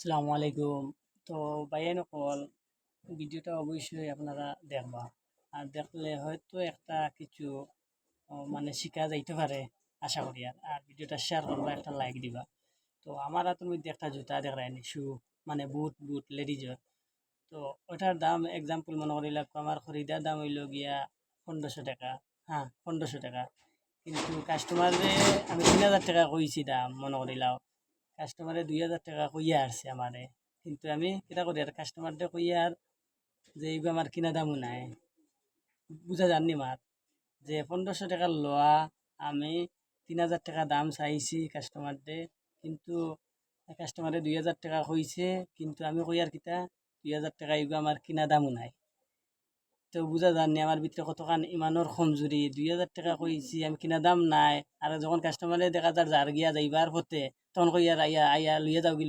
আসসালামু আলাইকুম। তো ভাইয়া নকল ভিডিওটা অবশ্যই আপনারা দেখবা। আর দেখলে হয়তো একটা কিছু মানে শিখা যাইতে পারে আশা করি। আর ভিডিওটা শেয়ার করবা, একটা লাইক দিবা। তো আমার হাতের মধ্যে একটা জুতা দেখায়নি, শু মানে বুট বুট লেডিজের। তো ওটার দাম এক্সাম্পল মনে করিলাম আমার খরিদার দাম হইল গিয়া 1500 টাকা। হ্যাঁ, 1500 টাকা। কিন্তু কাস্টমারে আমি 3000 টাকা কইছি দাম মনে করিলাম। কাস্টমারে 2000 টাকা কইয়া আসছে আমারে। কিন্তু আমি কিতা করি আর কাস্টমারদের কইয়া আর যে এইগুলো আমার কিনা দামও নাই, বুঝা জাননি মার যে 1500 টাকার লওয়া আমি 3000 টাকা দাম চাইছি কাস্টমারদের। কিন্তু কাস্টমারে 2000 টাকা কইছে, কিন্তু আমি কই আর কিতা 2000 টাকা এগুলো আমার কিনা দামও নাই। তো বুঝা জাননি আমার ভিতরে কতখান ইমানোর কমজুরি। 2000 টাকা কইছি আমি কিনা দাম নাই, আর যখন কাস্টমারে দেখা যার যার গিয়া যাইবার পথে তখন কই আর আইয়া আইয়া লইয়া যাও গিলি